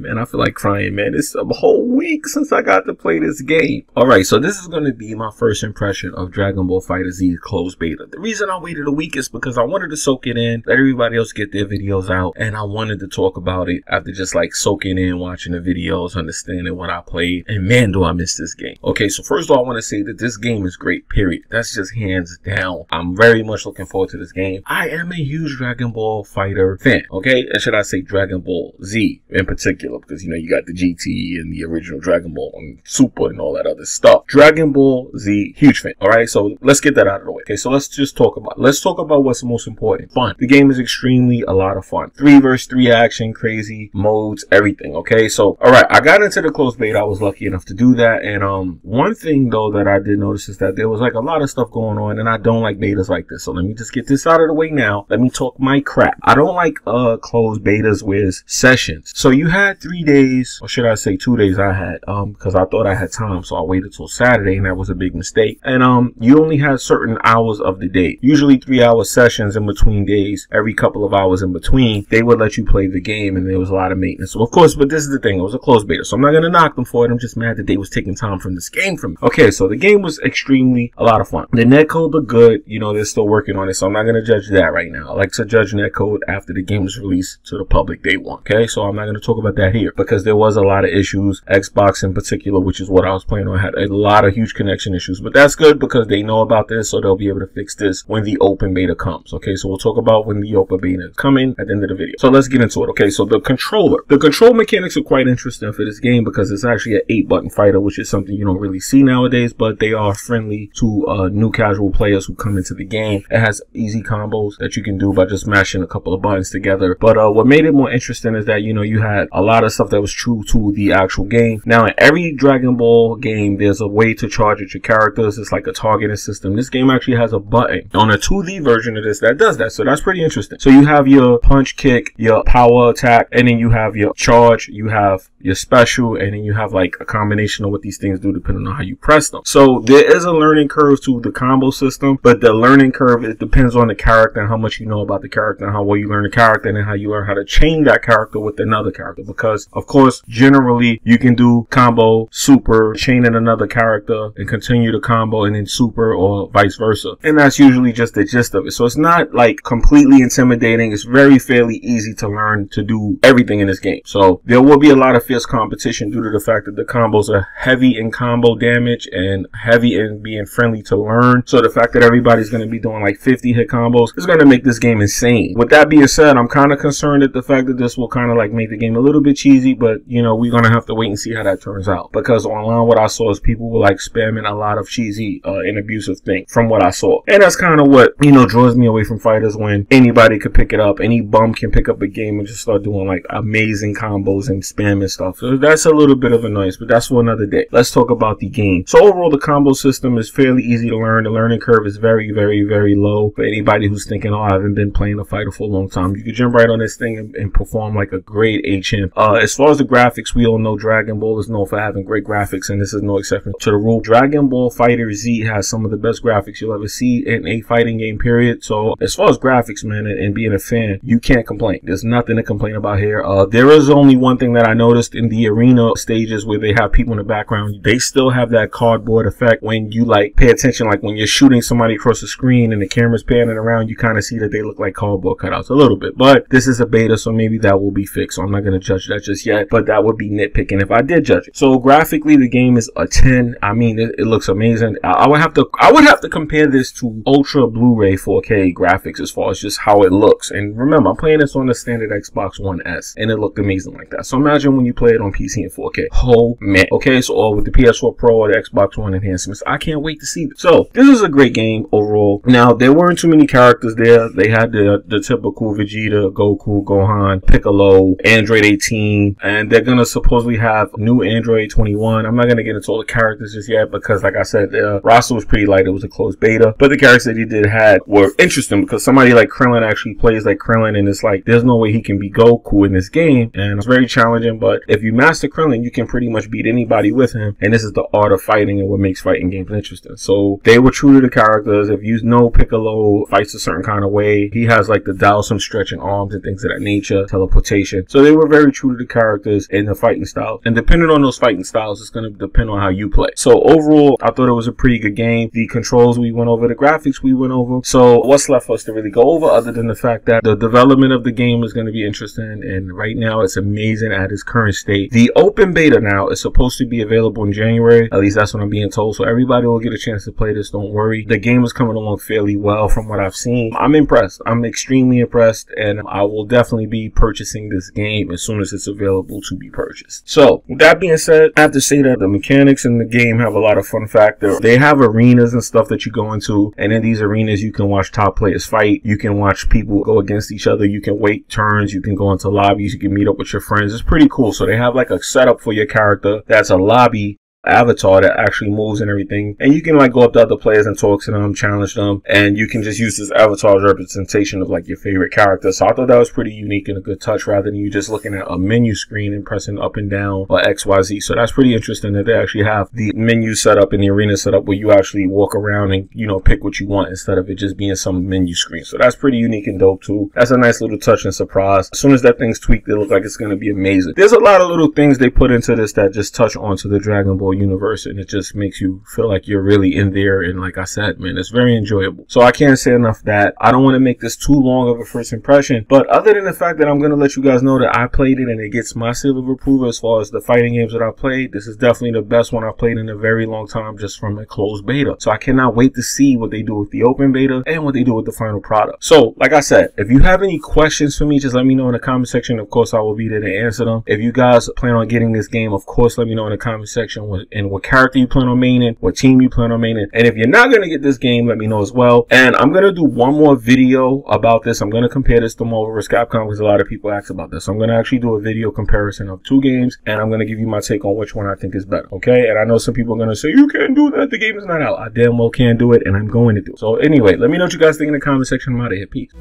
Man, I feel like crying, man. It's a whole week since I got to play this game. Alright, so this is going to be my first impression of Dragon Ball FighterZ closed beta. The reason I waited a week is because I wanted to soak it in, let everybody else get their videos out, and I wanted to talk about it after just like soaking in, watching the videos, understanding what I played, and man, do I miss this game. Okay, so first of all, I want to say that this game is great, period. That's just hands down. I'm very much looking forward to this game. I am a huge Dragon Ball Fighter fan, okay? And should I say Dragon Ball Z in particular, because, you know, you got the GT and the original Dragon Ball and Super and all that other stuff. Dragon Ball Z, huge fan, all right? So let's get that out of the way. Okay, so let's talk about what's the most important. Fun. The game is extremely a lot of fun. 3 vs 3 action, crazy modes, everything, okay? So, all right, I got into the closed beta. I was lucky enough to do that. And one thing, though, that I did notice is that there was like a lot of stuff going on, and I don't like betas like this. So let me just get this out of the way now. Let me talk my crap. I don't like closed betas with sessions. So you had 3 days, or should I say 2 days I had, because I thought I had time, so I waited till Saturday, and that was a big mistake. And you only had certain hours of the day, usually 3-hour sessions in between days, every couple of hours in between, they would let you play the game, and there was a lot of maintenance. So of course, but this is the thing, it was a closed beta, so I'm not gonna knock them for it. I'm just mad that they was taking time from this game from me. Okay, so the game was extremely a lot of fun. The netcode looked good, you know, they're still working on it, so I'm not gonna judge that right now. I like to judge netcode after the game was released to the public day one. Okay, so I'm not gonna talk about that here because there was a lot of issues. Xbox in particular, which is what I was playing on, had a lot of huge connection issues, but that's good because they know about this, so they'll be able to fix this when the open beta comes. Okay, so we'll talk about when the open beta is coming at the end of the video. So let's get into it. Okay, so the controller. The control mechanics are quite interesting for this game because it's actually an 8-button fighter, which is something you don't really see nowadays, but they are friendly to new casual players who come into the game. It has easy combos that you can do by just mashing a couple of buttons together. But what made it more interesting is that, you know, you had a lot of stuff that was true to the actual game. Now, in every Dragon Ball game, there's a way to charge at your characters. It's like a targeting system. This game actually has a button on a 2D version of this that does that. So that's pretty interesting. So you have your punch, kick, your power attack, and then you have your charge, you have your special, and then you have like a combination of what these things do depending on how you press them. So there is a learning curve to the combo system, but the learning curve, it depends on the character and how much you know about the character and how well you learn the character, and then how you learn how to chain that character with another character. Because of course, generally you can do combo, super, chain in another character and continue the combo and then super, or vice versa. And that's usually just the gist of it. So it's not like completely intimidating. It's very fairly easy to learn to do everything in this game. So there will be a lot of fierce competition due to the fact that the combos are heavy in combo damage and heavy in being friendly to learn. So the fact that everybody's going to be doing like 50 hit combos is going to make this game insane. With that being said, I'm kind of concerned at the fact that this will kind of like make the game a little bit cheesy, but you know, we're going to have to wait and see how that turns out, because online what I saw is people were like spamming a lot of cheesy and abusive things from what I saw. And that's kind of what, you know, draws me away from fighters, when anybody could pick it up. Any bum can pick up a game and just start doing like amazing combos and spamming stuff. So that's a little bit of annoyance, but that's for another day. Let's talk about the game. So overall, the combo system is fairly easy to learn. The learning curve is very, very, very low for anybody who's thinking, oh, I haven't been playing a fighter for a long time. You can jump right on this thing and perform like a great HM. As far as the graphics, we all know Dragon Ball is known for having great graphics, and this is no exception to the rule. Dragon Ball FighterZ has some of the best graphics you'll ever see in a fighting game, period. So as far as graphics, man, and being a fan, you can't complain. There's nothing to complain about here. There is only one thing that I noticed in the arena stages where they have people in the background. They still have that cardboard effect when you like pay attention, like when you're shooting somebody across the screen and the camera's panning around, you kind of see that they look like cardboard cutouts a little bit. But this is a beta, so maybe that will be fixed. So I'm not going to judge that just yet, but that would be nitpicking if I did judge it. So graphically, the game is a 10. I mean, it looks amazing. I would have to compare this to Ultra Blu-ray 4K graphics as far as just how it looks. And remember, I'm playing this on the standard Xbox One S, and it looked amazing like that. So imagine when you play it on PC in 4K. Oh man. Okay, so all with the PS4 Pro or the Xbox One enhancements, I can't wait to see this. So this is a great game overall. Now, there weren't too many characters there. They had the typical Vegeta, Goku, Gohan, Piccolo, Android 18, and they're gonna supposedly have new Android 21. I'm not gonna get into all the characters just yet because, like I said, the roster was pretty light. It was a closed beta, but the characters that he did had were interesting because somebody like Krillin actually plays like Krillin, and it's like there's no way he can be Goku in this game, and it's very challenging. But if you master Krillin, you can pretty much beat anybody with him, and this is the art of fighting and what makes fighting games interesting. So they were true to the characters. If you know Piccolo fights a certain kind of way, he has like the Dalsum stretching arms and things of that nature, teleportation. So they were very true of the characters and the fighting styles. And depending on those fighting styles, it's going to depend on how you play. So overall, I thought it was a pretty good game. The controls we went over, the graphics we went over. So what's left for us to really go over other than the fact that the development of the game is going to be interesting, and right now it's amazing at its current state. The open beta now is supposed to be available in January. At least that's what I'm being told. So everybody will get a chance to play this. Don't worry. The game is coming along fairly well from what I've seen. I'm impressed. I'm extremely impressed, and I will definitely be purchasing this game as soon as it's available to be purchased. So with that being said, I have to say that the mechanics in the game have a lot of fun factor. They have arenas and stuff that you go into, and in these arenas you can watch top players fight. You can watch people go against each other. You can wait turns. You can go into lobbies. You can meet up with your friends. It's pretty cool. So they have like a setup for your character that's a lobby avatar that actually moves and everything, and you can like go up to other players and talk to them, challenge them, and you can just use this avatar's representation of like your favorite character. So I thought that was pretty unique and a good touch, rather than you just looking at a menu screen and pressing up and down or XYZ. So that's pretty interesting that they actually have the menu set up and the arena set up where you actually walk around and, you know, pick what you want instead of it just being some menu screen. So that's pretty unique and dope too. That's a nice little touch and surprise. As soon as that thing's tweaked, it looks like it's going to be amazing. There's a lot of little things they put into this that just touch onto the Dragon Ball universe, and it just makes you feel like you're really in there. And like I said, man, it's very enjoyable. So I can't say enough that I don't want to make this too long of a first impression, but other than the fact that I'm going to let you guys know that I played it and it gets my seal of approval as far as the fighting games that I played, this is definitely the best one I've played in a very long time, just from a closed beta. So I cannot wait to see what they do with the open beta and what they do with the final product. So like I said, if you have any questions for me, just let me know in the comment section. Of course, I will be there to answer them. If you guys plan on getting this game, of course, let me know in the comment section what character you plan on maining, what team you plan on maining. And if you're not going to get this game, let me know as well. And I'm going to do one more video about this. I'm going to compare this to Marvel vs. Capcom because a lot of people ask about this. So I'm going to actually do a video comparison of two games, and I'm going to give you my take on which one I think is better. Okay? And I know some people are going to say, you can't do that, the game is not out. I damn well can do it, and I'm going to do it. So anyway, let me know what you guys think in the comment section. I'm out of here. Peace.